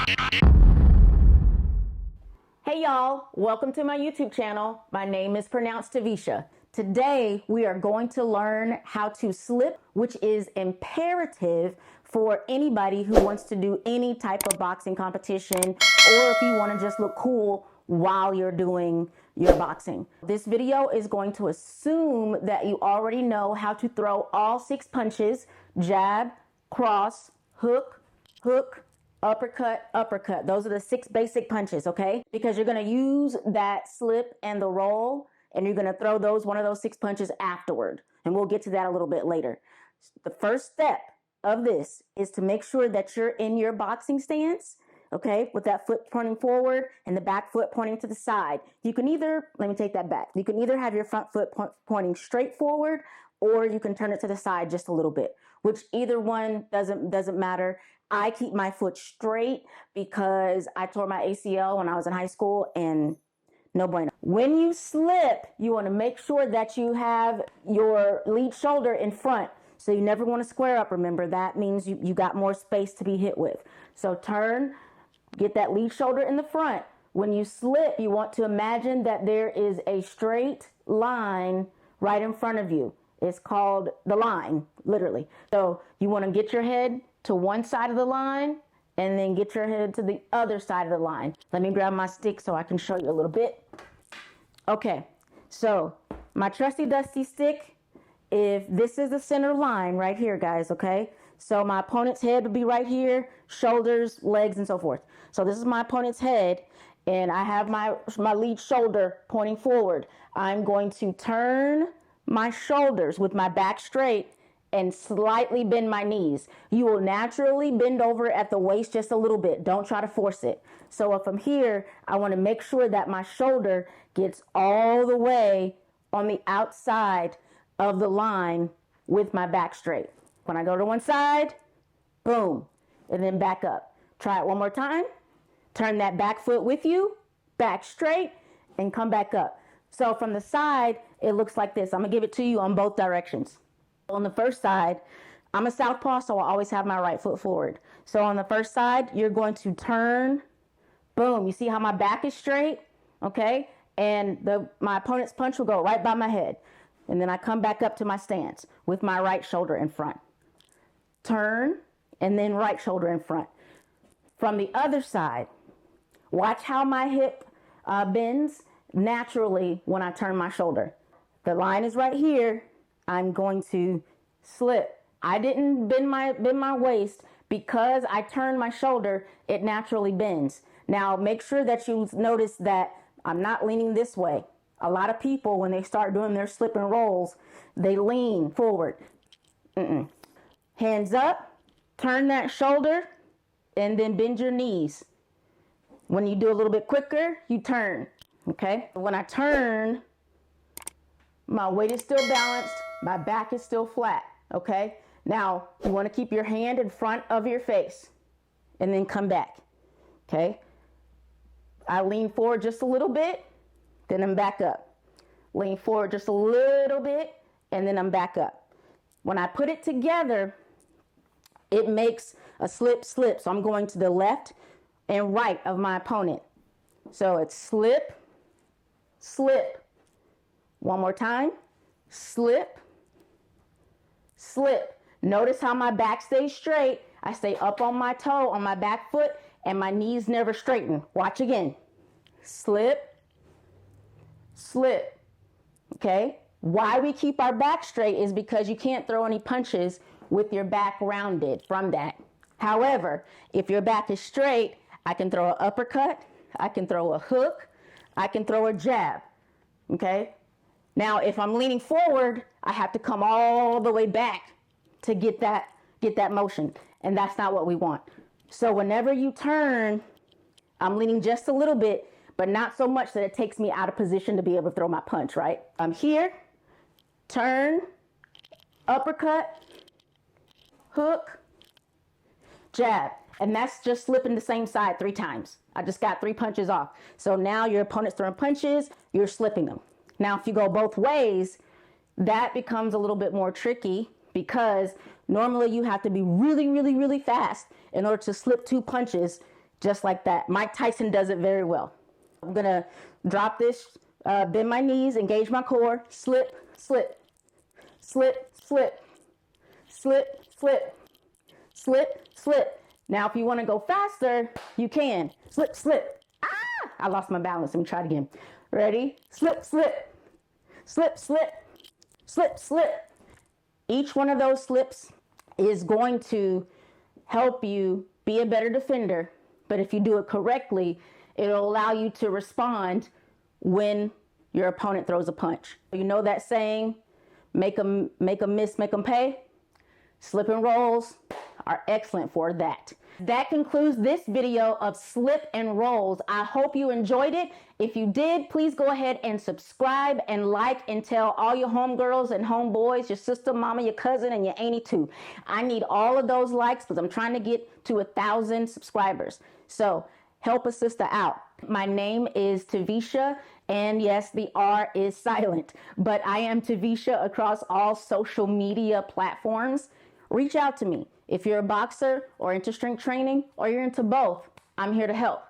Hey y'all, welcome to my YouTube channel. My name is pronounced Taversha. Today we are going to learn how to slip, which is imperative for anybody who wants to do any type of boxing competition, or if you want to just look cool while you're doing your boxing. This video is going to assume that you already know how to throw all 6 punches: jab, cross, hook, hook, uppercut, uppercut. Those are the 6 basic punches, okay? Because you're going to use that slip and the roll, and you're going to throw one of those 6 punches afterward. And we'll get to that a little bit later. The first step of this is to make sure that you're in your boxing stance, okay, with that foot pointing forward and the back foot pointing to the side. You can either, let me take that back. You can either have your front foot pointing straight forward, or you can turn it to the side just a little bit, which either one doesn't matter. I keep my foot straight because I tore my ACL when I was in high school, and no bueno. When you slip, you want to make sure that you have your lead shoulder in front. So you never want to square up. Remember, that means you got more space to be hit with. So turn, get that lead shoulder in the front. When you slip, you want to imagine that there is a straight line right in front of you. It's called the line, literally. So you want to get your head to one side of the line and then get your head to the other side of the line. Let me grab my stick so I can show you a little bit. Okay, so my trusty dusty stick, if this is the center line right here, guys, okay? So my opponent's head would be right here, shoulders, legs, and so forth. So this is my opponent's head, and I have my lead shoulder pointing forward. I'm going to turn my shoulders with my back straight and slightly bend my knees. You will naturally bend over at the waist just a little bit. Don't try to force it. So if I'm here, I want to make sure that my shoulder gets all the way on the outside of the line with my back straight. When I go to one side, boom, and then back up. Try it one more time. Turn that back foot with you, back straight, and come back up. So from the side, it looks like this. I'm gonna give it to you on both directions. On the first side, I'm a southpaw, so I always have my right foot forward. So on the first side, you're going to turn, boom. You see how my back is straight, okay? And my opponent's punch will go right by my head. And then I come back up to my stance with my right shoulder in front. Turn, and then right shoulder in front. From the other side, watch how my hip bends naturally when I turn my shoulder. The line is right here. I'm going to slip. I didn't bend my waist because I turned my shoulder. It naturally bends. Now make sure that you notice that I'm not leaning this way. A lot of people, when they start doing their slip and rolls, they lean forward. Hands up, turn that shoulder, and then bend your knees. When you do a little bit quicker, you turn, okay? When I turn, my weight is still balanced, my back is still flat, okay? Now, you want to keep your hand in front of your face and then come back, okay? I lean forward just a little bit, then I'm back up. Lean forward just a little bit, and then I'm back up. When I put it together, it makes a slip, slip. So I'm going to the left and right of my opponent. So it's slip, slip. One more time. Slip, slip. Notice how my back stays straight. I stay up on my toe, on my back foot, and my knees never straighten. Watch again. Slip, slip. Okay? Why we keep our back straight is because you can't throw any punches with your back rounded from that. However, if your back is straight, I can throw an uppercut, I can throw a hook, I can throw a jab. Okay? Now, if I'm leaning forward, I have to come all the way back to get that motion, and that's not what we want. So whenever you turn, I'm leaning just a little bit, but not so much that it takes me out of position to be able to throw my punch, right? I'm here, turn, uppercut, hook, jab. And that's just slipping the same side 3 times. I just got 3 punches off. So now your opponent's throwing punches, you're slipping them. Now, if you go both ways, that becomes a little bit more tricky because normally you have to be really, really, really fast in order to slip 2 punches just like that. Mike Tyson does it very well. I'm gonna drop this, bend my knees, engage my core, slip, slip, slip, slip, slip, slip, slip, slip. Now, if you want to go faster, you can. Slip, slip. Ah! I lost my balance. Let me try it again. Ready? Slip, slip, slip, slip, slip, slip. Each one of those slips is going to help you be a better defender. But if you do it correctly, it'll allow you to respond when your opponent throws a punch. You know that saying, make them miss, make them pay? Slip and rolls are excellent for that. That concludes this video of slip and rolls. I hope you enjoyed it. If you did, please go ahead and subscribe and like and tell all your homegirls and homeboys, your sister, mama, your cousin, and your auntie too. I need all of those likes because I'm trying to get to 1,000 subscribers. So help a sister out. My name is Taversha, and yes, the R is silent, but I am Taversha across all social media platforms. Reach out to me. If you're a boxer or into strength training or you're into both, I'm here to help.